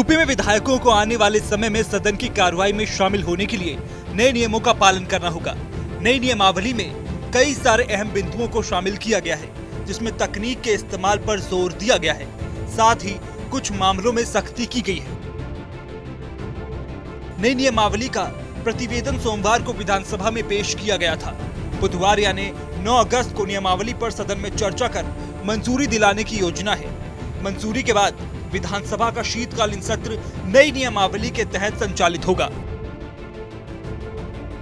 UP में विधायकों को आने वाले समय में सदन की कार्रवाई में शामिल होने के लिए नए नियमों का पालन करना होगा। नई नियमावली में कई सारे अहम बिंदुओं को शामिल किया गया है, जिसमें तकनीक के इस्तेमाल पर जोर दिया गया है। साथ ही कुछ मामलों में सख्ती की गई है। नई नियमावली का प्रतिवेदन सोमवार को विधानसभा में पेश किया गया था। बुधवार यानी 9 अगस्त को नियमावली पर सदन में चर्चा कर मंजूरी दिलाने की योजना है। मंजूरी के बाद विधानसभा का शीतकालीन सत्र नई नियमावली के तहत संचालित होगा।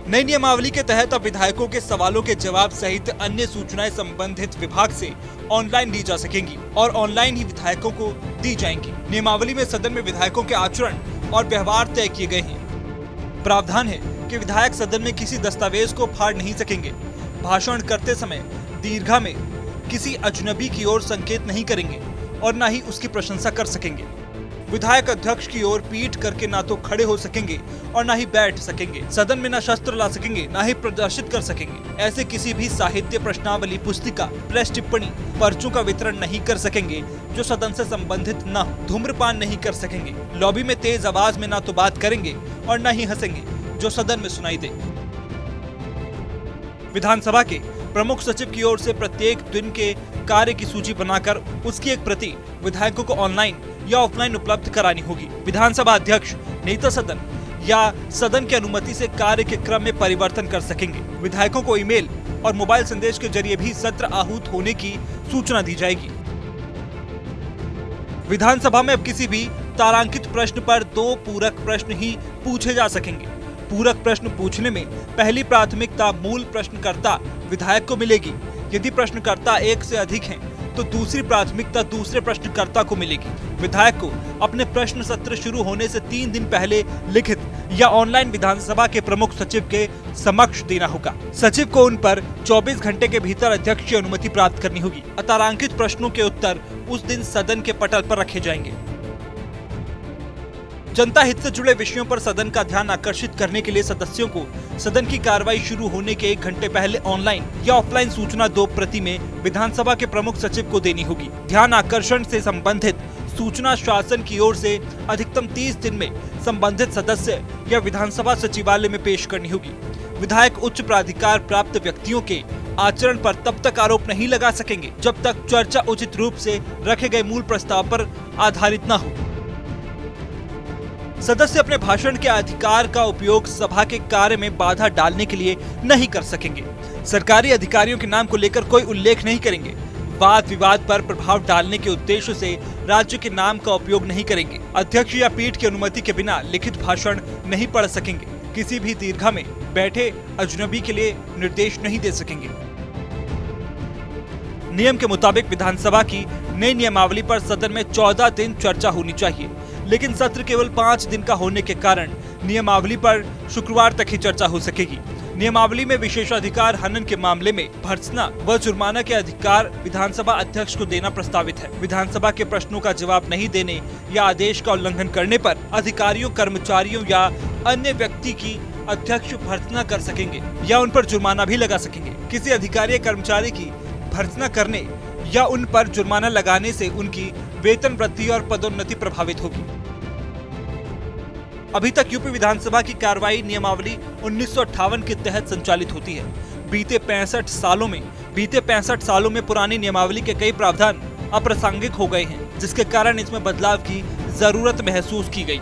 नई नियमावली के तहत अब विधायकों के सवालों के जवाब सहित अन्य सूचनाएं संबंधित विभाग से ऑनलाइन ली जा सकेंगी और ऑनलाइन ही विधायकों को दी जाएंगी। नियमावली में सदन में विधायकों के आचरण और व्यवहार तय किए गए हैं। प्रावधान है कि विधायक सदन में किसी दस्तावेज को फाड़ नहीं सकेंगे। भाषण करते समय दीर्घा में किसी अजनबी की ओर संकेत नहीं करेंगे और न ही उसकी प्रशंसा कर सकेंगे। विधायक अध्यक्ष की ओर पीठ करके ना तो खड़े हो सकेंगे और ना ही बैठ सकेंगे। सदन में ना शस्त्र ला सकेंगे, ना ही प्रदर्शित कर सकेंगे। ऐसे किसी भी साहित्य, प्रश्नावली, पुस्तिका, प्रेस टिप्पणी, पर्चों का वितरण नहीं कर सकेंगे जो सदन से संबंधित न हो। धूम्रपान नहीं कर सकेंगे। लॉबी में तेज आवाज में ना तो बात करेंगे और न ही हंसेंगे जो सदन में सुनाई दे। विधानसभा के प्रमुख सचिव की ओर से प्रत्येक दिन के कार्य की सूची बनाकर उसकी एक प्रति विधायकों को ऑनलाइन या ऑफलाइन उपलब्ध करानी होगी। विधानसभा अध्यक्ष नेता सदन या सदन की अनुमति से कार्य के क्रम में परिवर्तन कर सकेंगे। विधायकों को ईमेल और मोबाइल संदेश के जरिए भी सत्र आहूत होने की सूचना दी जाएगी। विधानसभा में अब किसी भी तारांकित प्रश्न पर 2 पूरक प्रश्न ही पूछे जा सकेंगे। पूरक प्रश्न पूछने में पहली प्राथमिकता मूल प्रश्नकर्ता विधायक को मिलेगी। यदि प्रश्नकर्ता एक से अधिक हैं, तो दूसरी प्राथमिकता दूसरे प्रश्नकर्ता को मिलेगी। विधायक को अपने प्रश्न सत्र शुरू होने से 3 दिन पहले लिखित या ऑनलाइन विधानसभा के प्रमुख सचिव के समक्ष देना होगा। सचिव को उन पर 24 घंटे के भीतर अध्यक्ष की अनुमति प्राप्त करनी होगी। अतारांकित प्रश्नों के उत्तर उस दिन सदन के पटल पर रखे जाएंगे। जनता हित से जुड़े विषयों पर सदन का ध्यान आकर्षित करने के लिए सदस्यों को सदन की कार्रवाई शुरू होने के 1 घंटे पहले ऑनलाइन या ऑफलाइन सूचना 2 प्रति में विधानसभा के प्रमुख सचिव को देनी होगी। ध्यान आकर्षण से संबंधित सूचना शासन की ओर से अधिकतम 30 दिन में संबंधित सदस्य या विधानसभा सचिवालय में पेश करनी होगी। विधायक उच्च प्राधिकार प्राप्त व्यक्तियों के आचरण पर तब तक आरोप नहीं लगा सकेंगे जब तक चर्चा उचित रूप से रखे गए मूल प्रस्ताव पर आधारित न हो। सदस्य अपने भाषण के अधिकार का उपयोग सभा के कार्य में बाधा डालने के लिए नहीं कर सकेंगे। सरकारी अधिकारियों के नाम को लेकर कोई उल्लेख नहीं करेंगे। वाद विवाद पर प्रभाव डालने के उद्देश्य से राज्य के नाम का उपयोग नहीं करेंगे। अध्यक्ष या पीठ की अनुमति के बिना लिखित भाषण नहीं पढ़ सकेंगे। किसी भी दीर्घा में बैठे अजनबी के लिए निर्देश नहीं दे सकेंगे। नियम के मुताबिक विधानसभा की नई नियमावली पर सदन में 14 दिन चर्चा होनी चाहिए, लेकिन सत्र केवल 5 दिन का होने के कारण नियमावली पर शुक्रवार तक ही चर्चा हो सकेगी। नियमावली में विशेषाधिकार हनन के मामले में भर्त्सना व जुर्माना के अधिकार विधानसभा अध्यक्ष को देना प्रस्तावित है। विधानसभा के प्रश्नों का जवाब नहीं देने या आदेश का उल्लंघन करने पर अधिकारियों, कर्मचारियों या अन्य व्यक्ति की अध्यक्ष भर्त्सना कर सकेंगे या उन पर जुर्माना भी लगा सकेंगे। किसी अधिकारी या कर्मचारी की भर्त्सना करने या उन पर जुर्माना लगाने से उनकी वेतन वृद्धि और पदोन्नति प्रभावित होगी। अभी तक यूपी विधानसभा की कार्रवाई नियमावली 1958 के तहत संचालित होती है। बीते 65 सालों में पुरानी नियमावली के कई प्रावधान अप्रासंगिक हो गए हैं, जिसके कारण इसमें बदलाव की जरूरत महसूस की गई।